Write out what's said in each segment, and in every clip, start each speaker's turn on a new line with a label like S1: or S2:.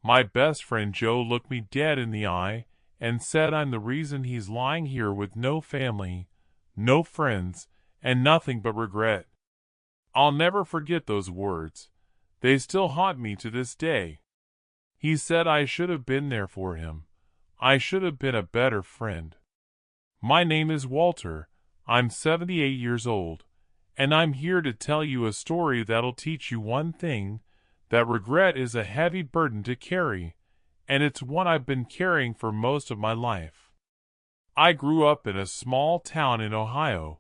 S1: My best friend Joe looked me dead in the eye and said I'm the reason he's lying here with no family, no friends, and nothing but regret. I'll never forget those words. They still haunt me to this day. He said I should have been there for him. I should have been a better friend. My name is Walter. I'm 78 years old, and I'm here to tell you a story that'll teach you one thing, that regret is a heavy burden to carry, and it's one I've been carrying for most of my life. I grew up in a small town in Ohio.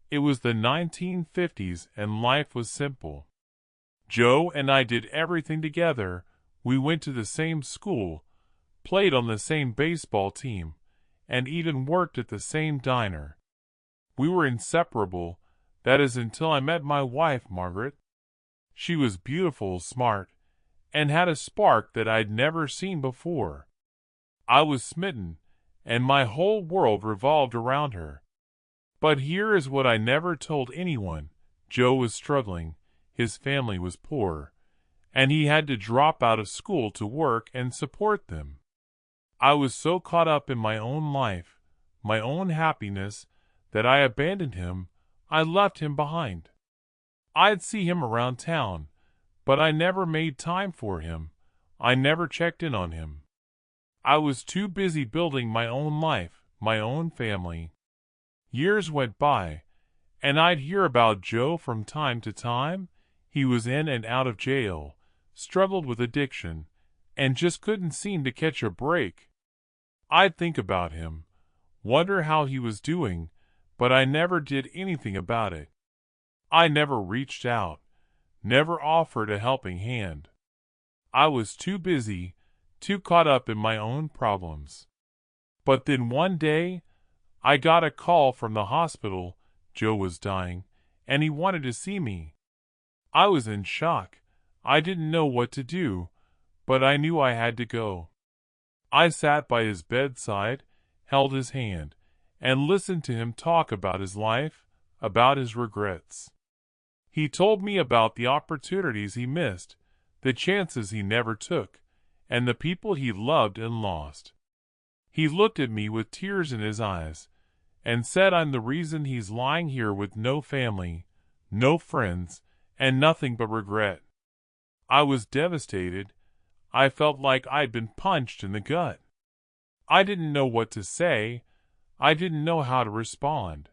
S1: It was the 1950s and life was simple. Joe and I did everything together. We went to the same school, played on the same baseball team, and even worked at the same diner. We were inseparable, that is until I met my wife, Margaret. She was beautiful, smart, and had a spark that I'd never seen before. I was smitten, and my whole world revolved around her. But here is what I never told anyone. Joe was struggling, his family was poor, and he had to drop out of school to work and support them. I was so caught up in my own life, my own happiness, that I abandoned him. I left him behind. I'd see him around town, but I never made time for him. I never checked in on him. I was too busy building my own life, my own family. Years went by, and I'd hear about Joe from time to time. He was in and out of jail, struggled with addiction, and just couldn't seem to catch a break. I'd think about him, wonder how he was doing, but I never did anything about it. I never reached out, never offered a helping hand. I was too busy, too caught up in my own problems. But then one day, I got a call from the hospital. Joe was dying, and he wanted to see me. I was in shock. I didn't know what to do, but I knew I had to go. I sat by his bedside, held his hand, and listened to him talk about his life, about his regrets. He told me about the opportunities he missed, the chances he never took, and the people he loved and lost. He looked at me with tears in his eyes, and said I'm the reason he's lying here with no family, no friends, and nothing but regret. I was devastated. I felt like I'd been punched in the gut. I didn't know what to say. I didn't know how to respond.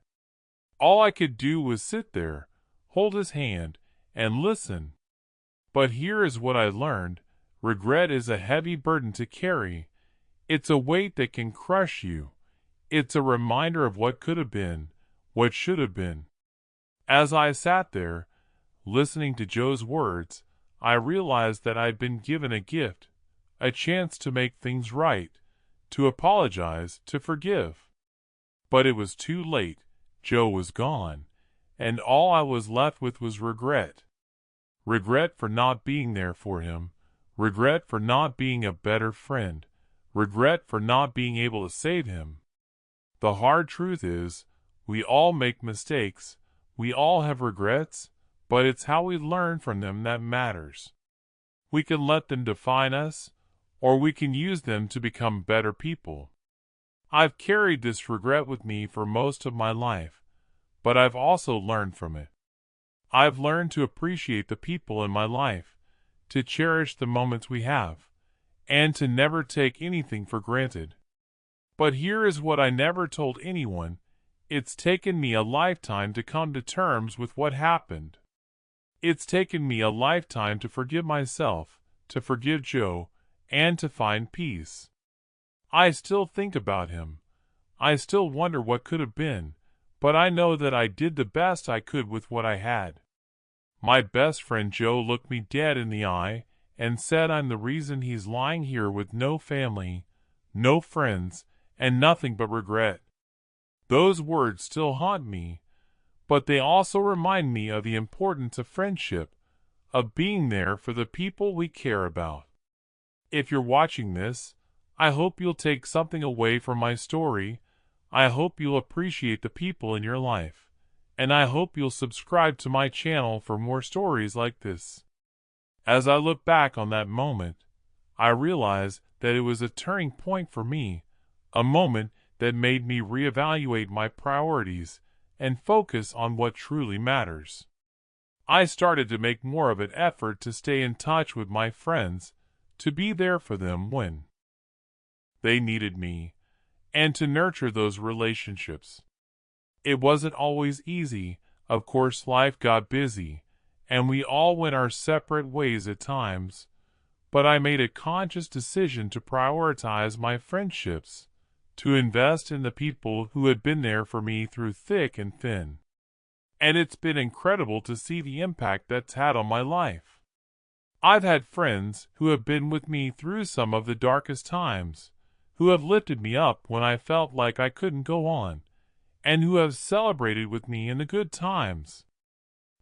S1: All I could do was sit there, hold his hand, and listen. But here is what I learned. Regret is a heavy burden to carry. It's a weight that can crush you. It's a reminder of what could have been, what should have been. As I sat there, listening to Joe's words, I realized that I'd been given a gift, a chance to make things right, to apologize, to forgive. But it was too late. Joe was gone, and all I was left with was regret. Regret for not being there for him, regret for not being a better friend, regret for not being able to save him. The hard truth is, we all make mistakes, we all have regrets, but it's how we learn from them that matters. We can let them define us, or we can use them to become better people. I've carried this regret with me for most of my life, but I've also learned from it. I've learned to appreciate the people in my life, to cherish the moments we have, and to never take anything for granted. But here is what I never told anyone. It's taken me a lifetime to come to terms with what happened. It's taken me a lifetime to forgive myself, to forgive Joe, and to find peace. I still think about him. I still wonder what could have been, but I know that I did the best I could with what I had. My best friend Joe looked me dead in the eye and said I'm the reason he's lying here with no family, no friends, and nothing but regret. Those words still haunt me, but they also remind me of the importance of friendship, of being there for the people we care about. If you're watching this, I hope you'll take something away from my story. I hope you'll appreciate the people in your life, and I hope you'll subscribe to my channel for more stories like this. As I look back on that moment, I realized that it was a turning point for me, a moment that made me reevaluate my priorities and focus on what truly matters. I started to make more of an effort to stay in touch with my friends, to be there for them when they needed me, and to nurture those relationships. It wasn't always easy. Of course, life got busy, and we all went our separate ways at times, but I made a conscious decision to prioritize my friendships, to invest in the people who had been there for me through thick and thin. And it's been incredible to see the impact that's had on my life. I've had friends who have been with me through some of the darkest times, who have lifted me up when I felt like I couldn't go on, and who have celebrated with me in the good times.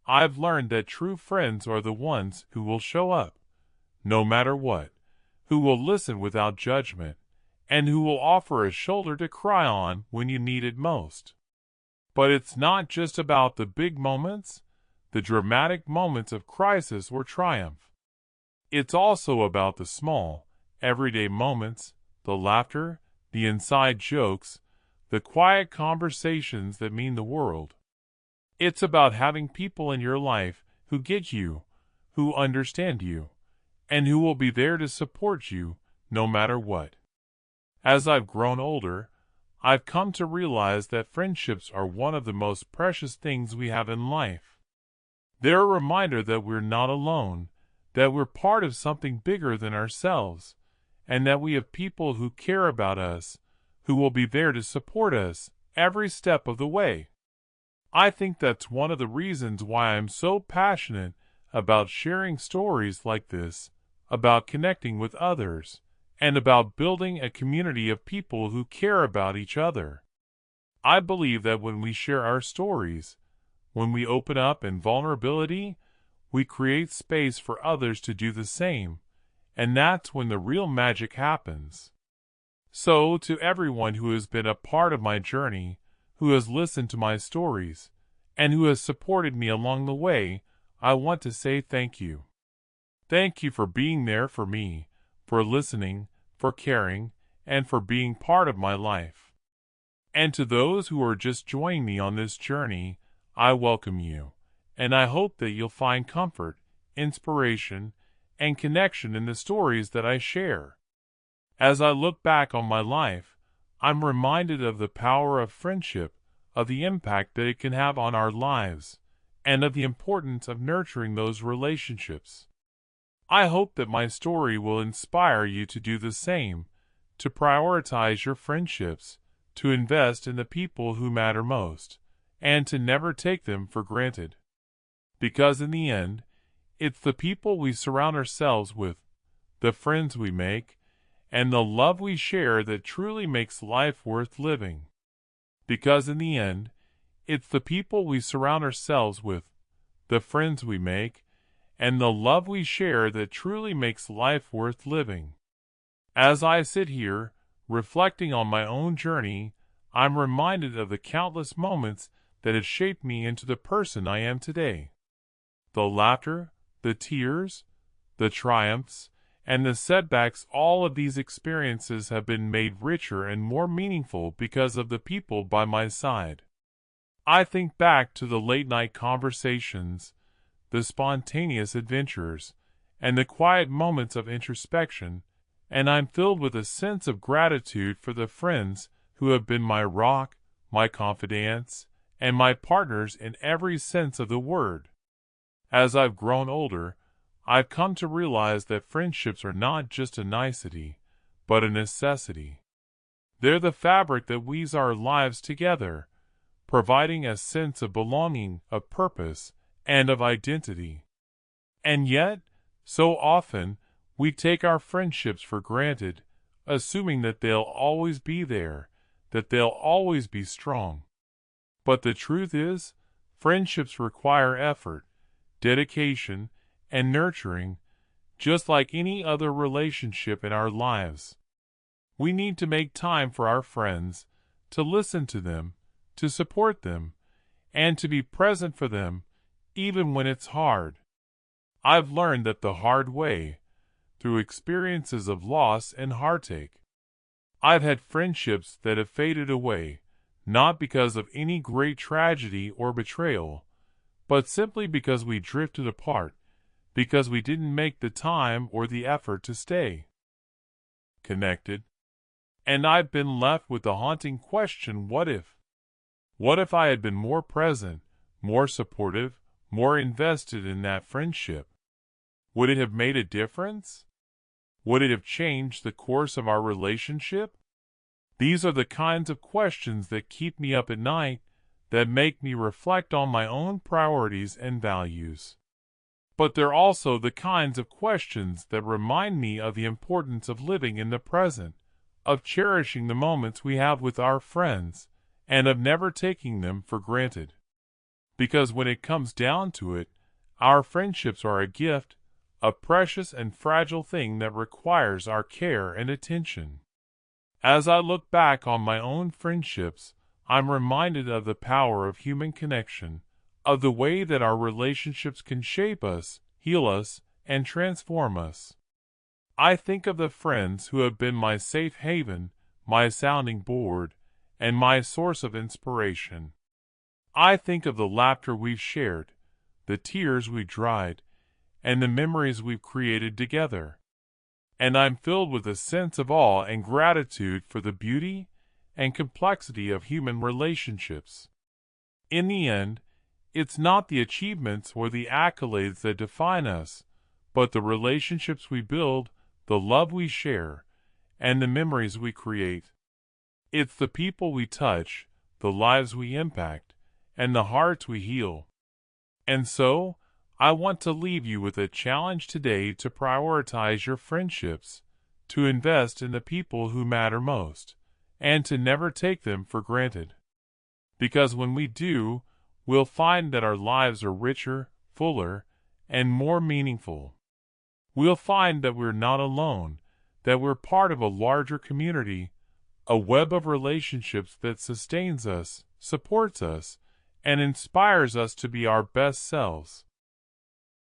S1: I've learned that true friends are the ones who will show up, no matter what, who will listen without judgment, and who will offer a shoulder to cry on when you need it most. But it's not just about the big moments, the dramatic moments of crisis or triumph. It's also about the small, everyday moments, the laughter, the inside jokes, the quiet conversations that mean the world. It's about having people in your life who get you, who understand you, and who will be there to support you no matter what. As I've grown older, I've come to realize that friendships are one of the most precious things we have in life. They're a reminder that we're not alone, that we're part of something bigger than ourselves, and that we have people who care about us, who will be there to support us every step of the way. I think that's one of the reasons why I'm so passionate about sharing stories like this, about connecting with others, and about building a community of people who care about each other. I believe that when we share our stories, when we open up in vulnerability, we create space for others to do the same, and that's when the real magic happens. So, to everyone who has been a part of my journey, who has listened to my stories, and who has supported me along the way, I want to say thank you. Thank you for being there for me, for listening, for caring, and for being part of my life. And to those who are just joining me on this journey, I welcome you, and I hope that you'll find comfort, inspiration, and connection in the stories that I share. As I look back on my life, I'm reminded of the power of friendship, of the impact that it can have on our lives, and of the importance of nurturing those relationships. I hope that my story will inspire you to do the same, to prioritize your friendships, to invest in the people who matter most, and to never take them for granted. Because in the end, it's the people we surround ourselves with, the friends we make, and the love we share that truly makes life worth living. Because in the end, it's the people we surround ourselves with, the friends we make, and the love we share that truly makes life worth living. As I sit here, reflecting on my own journey, I'm reminded of the countless moments that have shaped me into the person I am today. The laughter, the tears, the triumphs, and the setbacks, all of these experiences have been made richer and more meaningful because of the people by my side. I think back to the late-night conversations, the spontaneous adventures, and the quiet moments of introspection, and I'm filled with a sense of gratitude for the friends who have been my rock, my confidants, and my partners in every sense of the word. As I've grown older, I've come to realize that friendships are not just a nicety, but a necessity. They're the fabric that weaves our lives together, providing a sense of belonging, of purpose, and of identity. And yet, so often, we take our friendships for granted, assuming that they'll always be there, that they'll always be strong. But the truth is, friendships require effort, dedication, and nurturing, just like any other relationship in our lives. We need to make time for our friends, to listen to them, to support them, and to be present for them, even when it's hard. I've learned that the hard way, through experiences of loss and heartache. I've had friendships that have faded away, not because of any great tragedy or betrayal, but simply because we drifted apart, because we didn't make the time or the effort to stay connected. And I've been left with the haunting question, what if? What if I had been more present, more supportive, more invested in that friendship? Would it have made a difference? Would it have changed the course of our relationship? These are the kinds of questions that keep me up at night, that make me reflect on my own priorities and values. But they're also the kinds of questions that remind me of the importance of living in the present, of cherishing the moments we have with our friends, and of never taking them for granted. Because when it comes down to it, our friendships are a gift, a precious and fragile thing that requires our care and attention. As I look back on my own friendships, I'm reminded of the power of human connection, of the way that our relationships can shape us, heal us, and transform us. I think of the friends who have been my safe haven, my sounding board, and my source of inspiration. I think of the laughter we've shared, the tears we dried, and the memories we've created together. And I'm filled with a sense of awe and gratitude for the beauty and complexity of human relationships. In the end, it's not the achievements or the accolades that define us, but the relationships we build, the love we share, and the memories we create. It's the people we touch, the lives we impact, and the hearts we heal. And so, I want to leave you with a challenge today to prioritize your friendships, to invest in the people who matter most, and to never take them for granted. Because when we do, we'll find that our lives are richer, fuller, and more meaningful. We'll find that we're not alone, that we're part of a larger community, a web of relationships that sustains us, supports us, and inspires us to be our best selves.